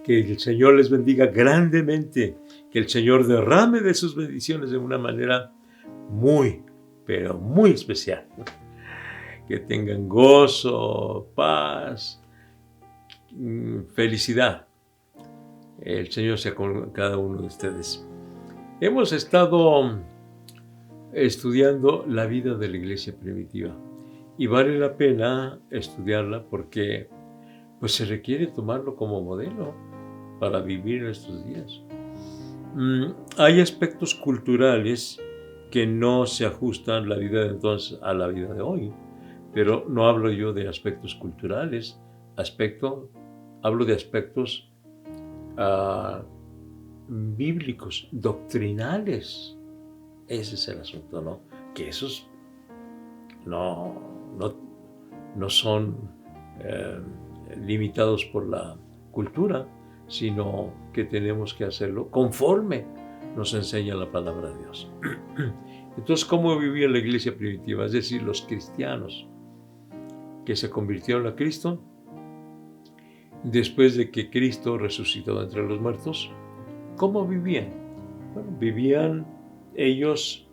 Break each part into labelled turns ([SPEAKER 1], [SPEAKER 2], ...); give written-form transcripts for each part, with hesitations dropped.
[SPEAKER 1] Que el Señor les bendiga grandemente, que el Señor derrame de sus bendiciones de una manera muy, pero muy especial. Que tengan gozo, paz, felicidad. El Señor sea con cada uno de ustedes. Hemos estado estudiando la vida de la iglesia primitiva y vale la pena estudiarla porque pues se requiere tomarlo como modelo para vivir en estos días. Hay aspectos culturales que no se ajustan la vida de entonces a la vida de hoy, pero no hablo yo de aspectos culturales, hablo de aspectos bíblicos, doctrinales. Ese es el asunto, ¿no? Que esos no son limitados por la cultura, sino que tenemos que hacerlo conforme nos enseña la palabra de Dios. Entonces, ¿cómo vivía la iglesia primitiva? Es decir, los cristianos que se convirtieron a Cristo después de que Cristo resucitó de entre los muertos. ¿Cómo vivían? Bueno, vivían ellos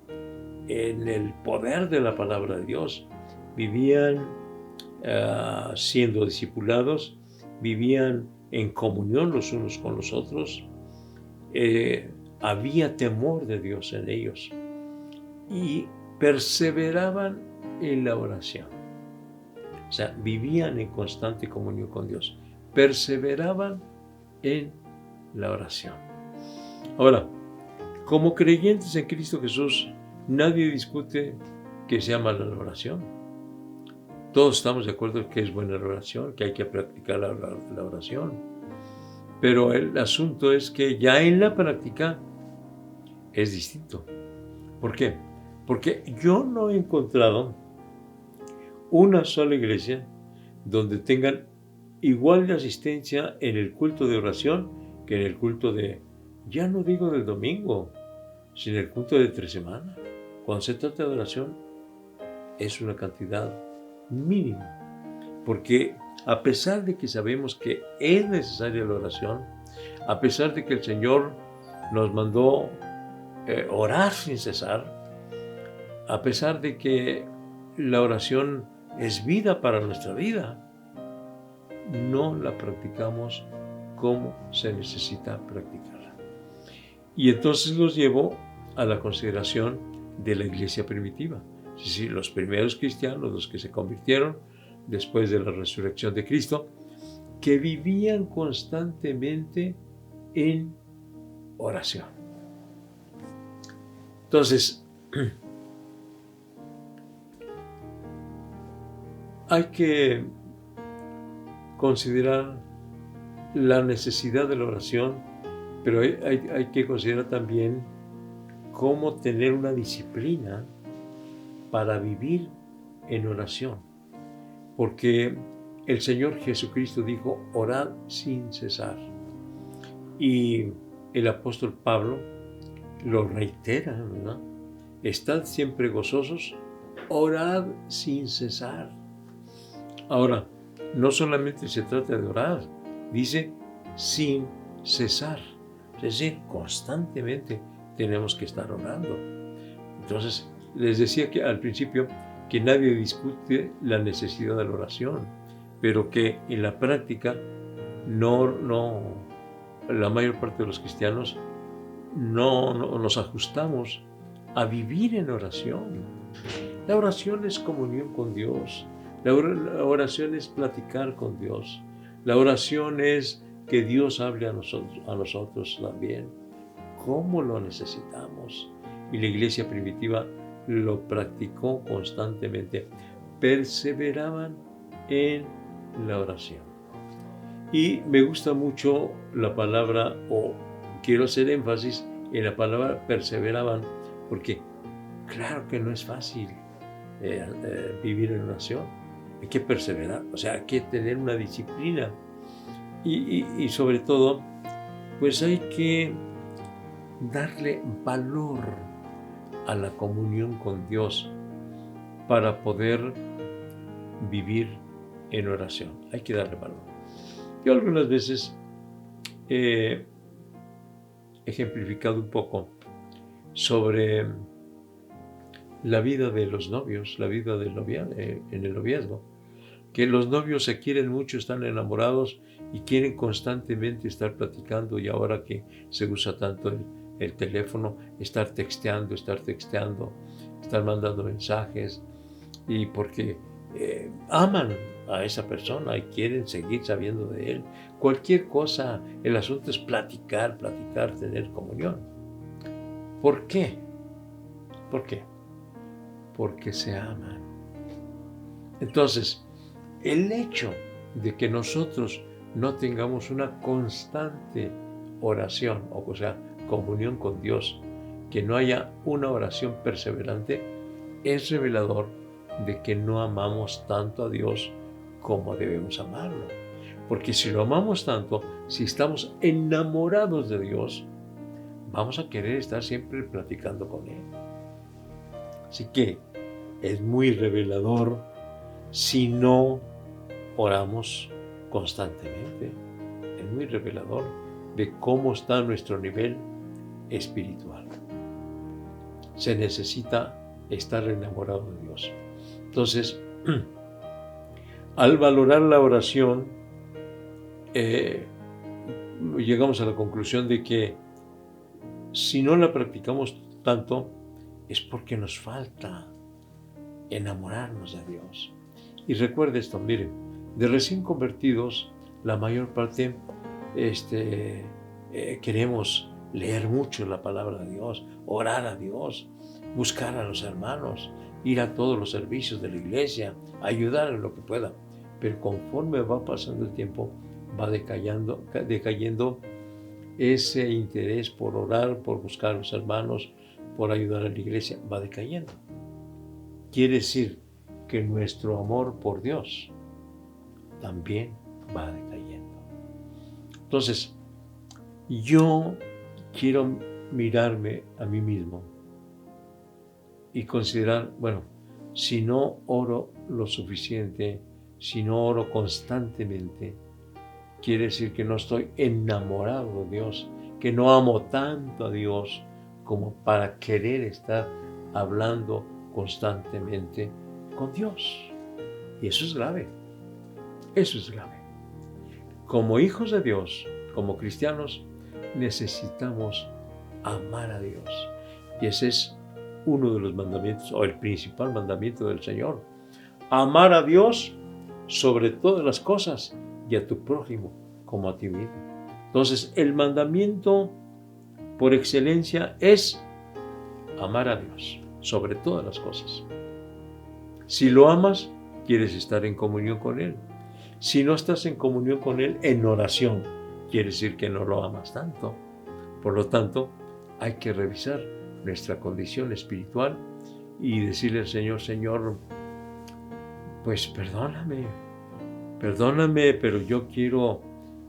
[SPEAKER 1] en el poder de la palabra de Dios, vivían siendo discipulados, vivían en comunión los unos con los otros, había temor de Dios en ellos y perseveraban en la oración. O sea, vivían en constante comunión con Dios, perseveraban en la oración. Ahora, como creyentes en Cristo Jesús, nadie discute que sea mala la oración. Todos estamos de acuerdo en que es buena la oración, que hay que practicar la oración. Pero el asunto es que ya en la práctica es distinto. ¿Por qué? Porque yo no he encontrado una sola iglesia donde tengan igual de asistencia en el culto de oración que en el culto ya no digo del domingo, sino el culto de entre semana. Cuando se trata de oración, es una cantidad mínima. Porque a pesar de que sabemos que es necesaria la oración, a pesar de que el Señor nos mandó orar sin cesar, a pesar de que la oración es vida para nuestra vida, no la practicamos como se necesita practicarla. Y entonces los llevo a la consideración de la iglesia primitiva. Es decir, los primeros cristianos, los que se convirtieron después de la resurrección de Cristo, que vivían constantemente en oración. Entonces, hay que considerar la necesidad de la oración, pero hay que considerar también cómo tener una disciplina para vivir en oración. Porque el Señor Jesucristo dijo, orad sin cesar. Y el apóstol Pablo lo reitera, ¿verdad? Estad siempre gozosos, orad sin cesar. Ahora, no solamente se trata de orar, dice sin cesar. Es decir, constantemente tenemos que estar orando. Entonces, les decía que al principio que nadie discute la necesidad de la oración, pero que en la práctica la mayor parte de los cristianos no nos ajustamos a vivir en oración. La oración es comunión con Dios. La oración es platicar con Dios. La oración es que Dios hable a nosotros también. ¿Cómo lo necesitamos? Y la iglesia primitiva lo practicó constantemente. Perseveraban en la oración. Y me gusta mucho la palabra, o quiero hacer énfasis en la palabra perseveraban, porque claro que no es fácil vivir en oración. Hay que perseverar, o sea, hay que tener una disciplina. Y sobre todo, pues hay que darle valor a la comunión con Dios para poder vivir en oración. Hay que darle valor. Yo algunas veces he ejemplificado un poco sobre la vida de los novios, la vida del en el noviazgo, que los novios se quieren mucho, están enamorados y quieren constantemente estar platicando, y ahora que se usa tanto el teléfono, estar texteando, estar mandando mensajes, y porque aman a esa persona y quieren seguir sabiendo de él. Cualquier cosa, el asunto es platicar, tener comunión. ¿Por qué? ¿Por qué? Porque se aman. Entonces, el hecho de que nosotros no tengamos una constante oración, o sea, comunión con Dios, que no haya una oración perseverante, es revelador de que no amamos tanto a Dios como debemos amarlo. Porque si lo amamos tanto, si estamos enamorados de Dios, vamos a querer estar siempre platicando con Él. Así que es muy revelador si no oramos constantemente. Es muy revelador de cómo está nuestro nivel espiritual. Se necesita estar enamorado de Dios. Entonces, al valorar la oración, llegamos a la conclusión de que si no la practicamos tanto, es porque nos falta enamorarnos de Dios. Y recuerde esto, miren, de recién convertidos, la mayor parte queremos leer mucho la palabra de Dios, orar a Dios, buscar a los hermanos, ir a todos los servicios de la iglesia, ayudar en lo que pueda. Pero conforme va pasando el tiempo, va decayendo ese interés por orar, por buscar a los hermanos, por ayudar a la iglesia, va decayendo. Quiere decir que nuestro amor por Dios también va decayendo. Entonces, yo quiero mirarme a mí mismo y considerar, bueno, si no oro lo suficiente, si no oro constantemente, quiere decir que no estoy enamorado de Dios, que no amo tanto a Dios como para querer estar hablando constantemente con Dios. Y eso es grave. Eso es grave. Como hijos de Dios, como cristianos, necesitamos amar a Dios. Y ese es uno de los mandamientos, o el principal mandamiento del Señor. Amar a Dios sobre todas las cosas y a tu prójimo como a ti mismo. Entonces, el mandamiento por excelencia es amar a Dios sobre todas las cosas. Si lo amas, quieres estar en comunión con Él. Si no estás en comunión con Él, en oración, quiere decir que no lo amas tanto. Por lo tanto, hay que revisar nuestra condición espiritual y decirle al Señor, Señor, pues perdóname, pero yo quiero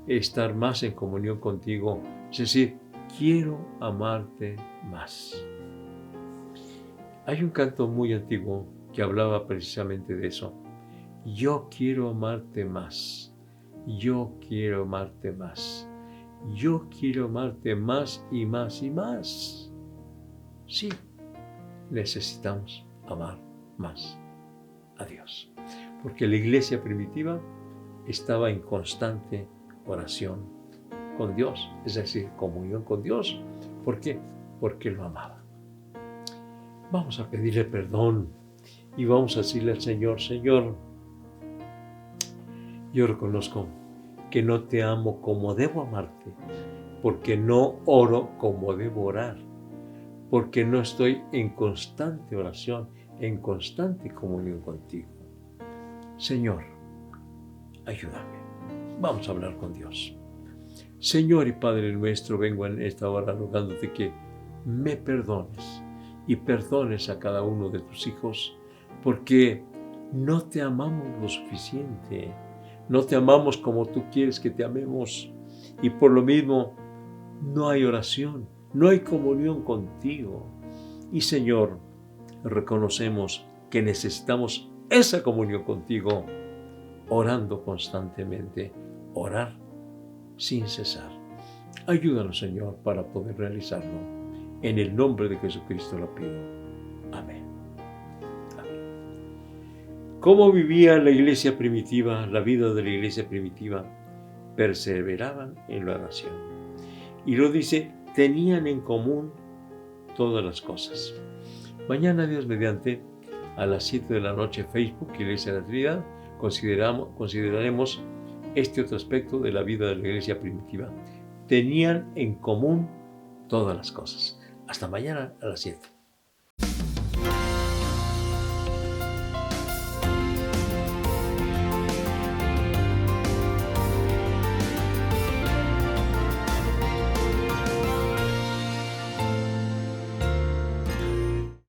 [SPEAKER 1] estar más en comunión contigo. Es decir, quiero amarte más. Hay un canto muy antiguo que hablaba precisamente de eso. Yo quiero amarte más. Yo quiero amarte más. Yo quiero amarte más y más y más. Sí, necesitamos amar más a Dios. Porque la iglesia primitiva estaba en constante oración con Dios, es decir, comunión con Dios. ¿Por qué? Porque lo amaba. Vamos a pedirle perdón y vamos a decirle al Señor, Señor, yo reconozco que no te amo como debo amarte, porque no oro como debo orar, porque no estoy en constante oración, en constante comunión contigo. Señor, ayúdame. Vamos a hablar con Dios. Señor y Padre nuestro, vengo en esta hora rogándote que me perdones y perdones a cada uno de tus hijos, porque no te amamos lo suficiente, no te amamos como tú quieres que te amemos, y por lo mismo no hay oración, no hay comunión contigo. Y Señor, reconocemos que necesitamos esa comunión contigo, orando constantemente, orar sin cesar. Ayúdanos, Señor, para poder realizarlo. En el nombre de Jesucristo lo pido. Amén. Amén. ¿Cómo vivía la iglesia primitiva, la vida de la iglesia primitiva? Perseveraban en la oración. Y lo dice, tenían en común todas las cosas. Mañana, Dios mediante, a las 7 de la noche, Facebook, Iglesia de la Trinidad, consideraremos este otro aspecto de la vida de la iglesia primitiva. Tenían en común todas las cosas. Hasta mañana a las 7.